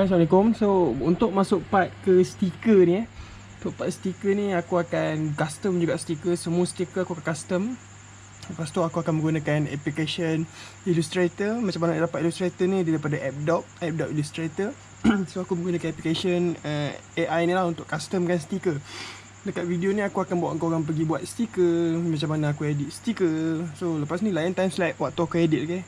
Hai, Assalamualaikum. So untuk masuk part ke stiker ni untuk part stiker ni aku akan custom juga stiker. Semua stiker aku akan custom. Lepas tu aku akan menggunakan application Illustrator. Macam mana nak dapat Illustrator ni? Dia daripada App Illustrator. So aku menggunakan application AI ni lah untuk customkan stiker. Dekat video ni aku akan bawa korang pergi buat stiker, macam mana aku edit stiker. So lepas ni layan time slide waktu aku edit, okay?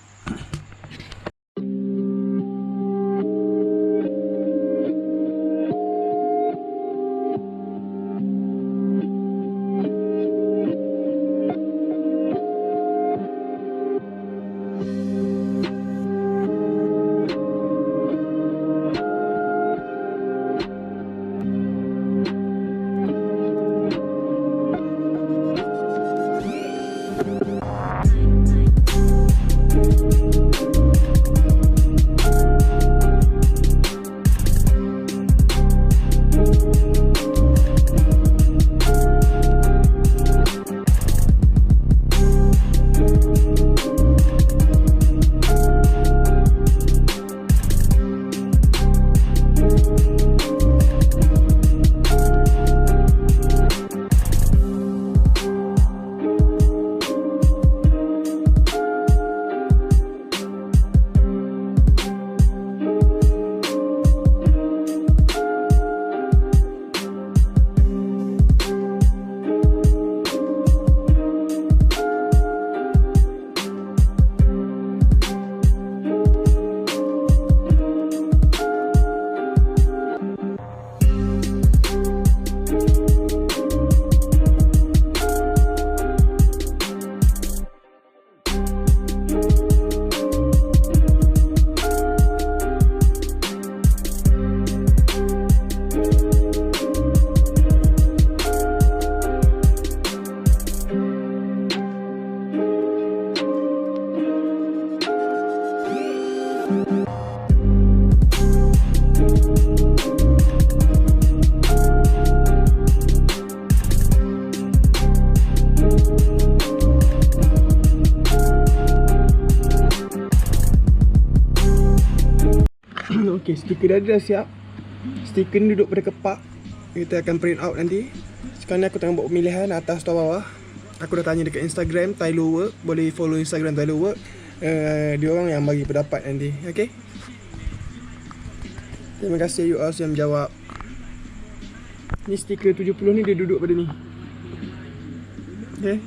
Okay, stiker dah siap. Stiker ni duduk pada kepak. Kita akan print out nanti. Sekarang ni aku tengah buat pemilihan atas atau bawah. Aku dah tanya dekat Instagram TylooWork. Boleh follow Instagram TylooWork. Dia orang yang bagi pendapat nanti. Okay. Terima kasih you all yang menjawab. Ni stiker 70 ni dia duduk pada ni. Okay.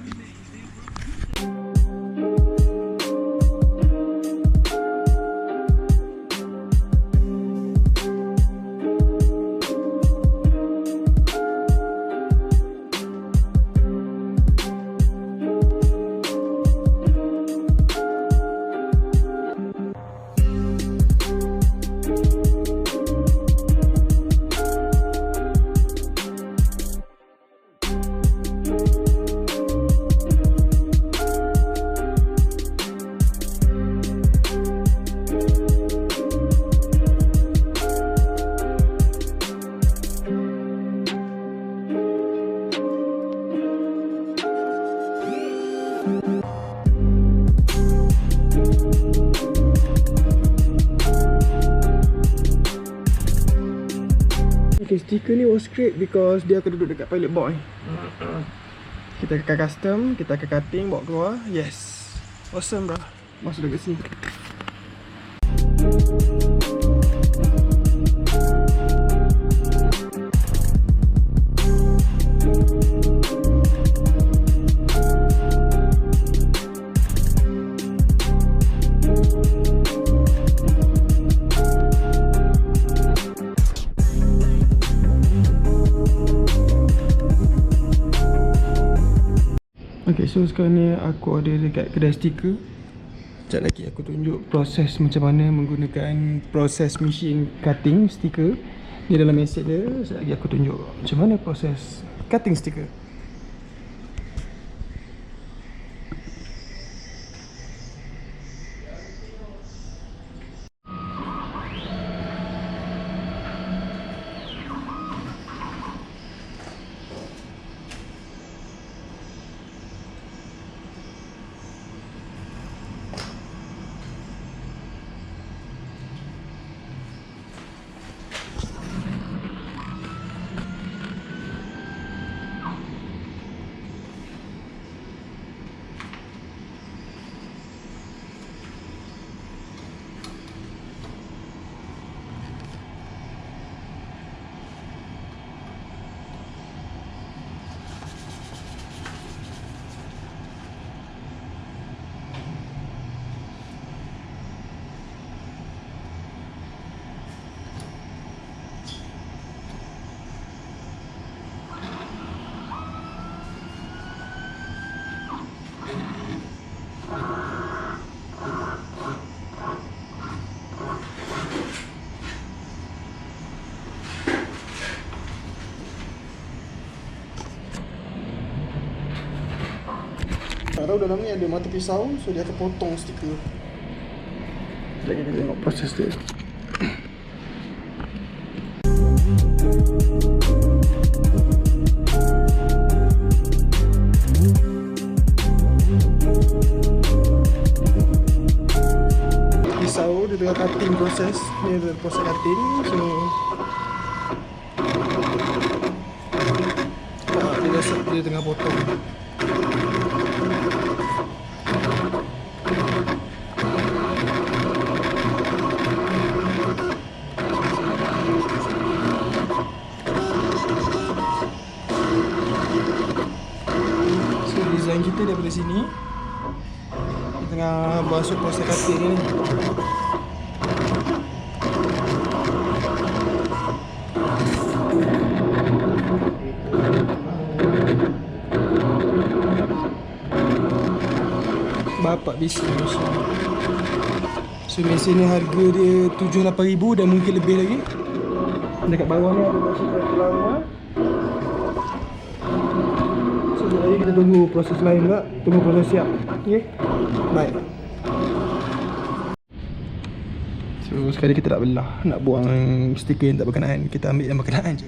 Okay, stiker ni was great because dia akan duduk dekat pilot board ni. Kita akan custom, kita akan cutting, bawa keluar. Yes, awesome bro. Masuk dekat sini. Okay, so sekarang ni aku ada dekat kedai stiker. Sekejap lagi aku tunjuk proses macam mana menggunakan proses machine cutting stiker. Ni dalam mesej dia. Sekejap lagi aku tunjuk macam mana proses cutting stiker. Tak tahu dalam ni ada mata pisau, so dia akan potong stiker. Sekejap kita tengok proses dia. Pisau dia tengah cutting proses. Ni adalah proses cutting. So dia tengah potong. So design kita daripada sini. Dia tengah basuh proses cutting ni. Bapak bising mesin. So mesin ni harga dia 7-8 ribu dan mungkin lebih lagi. Dekat bawah ni ada mesin lama. So jadi kita tunggu proses lain pula. Tunggu proses siap. Okay. Baik. So sekali kita tak belah. Nak buang stiker yang tak berkenaan. Kita ambil yang berkenaan je.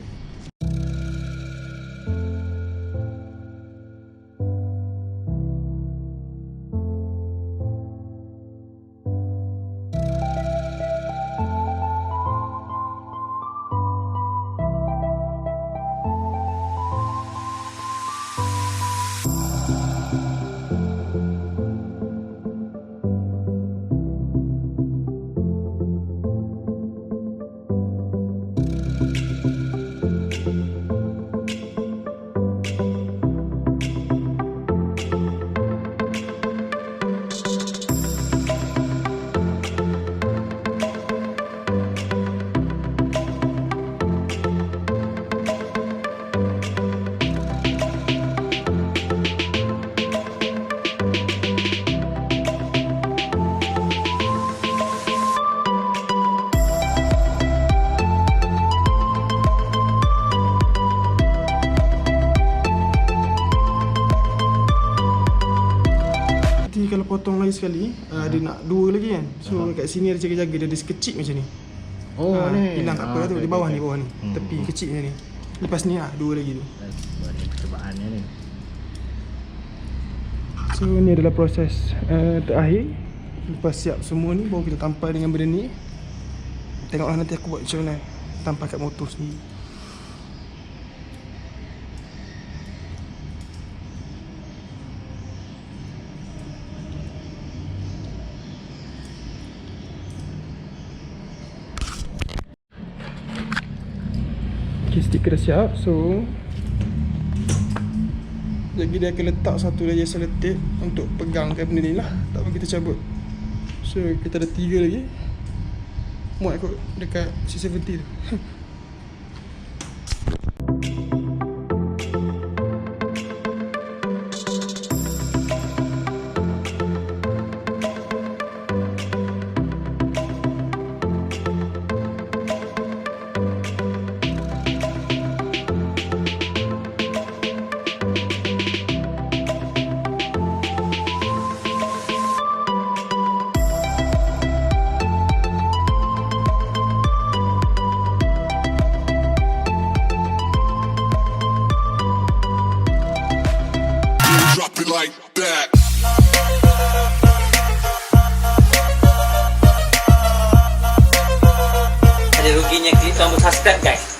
Kalau potong lagi sekali, dia nak dua lagi kan. So kat sini ada jaga-jaga, dia ada sekecil macam ni. Oh ni. Hilang tak apa tu, di bawah ni, tepi kecil macam ni. Lepas ni dua lagi tu. Percobaannya ni. So ni adalah proses terakhir. Lepas siap semua ni, baru kita tampal dengan benda ni. Tengoklah nanti aku buat macam mana tampal kat motor sendiri. Okay, stiker dah siap. So jadi dia akan letak satu lagi selotip untuk pegangkan benda ni lah. Tak apa kita cabut. So kita ada 3 lagi. Muat kot dekat C70 tu. Like that. Ada ruginya klik tombol subscribe guys.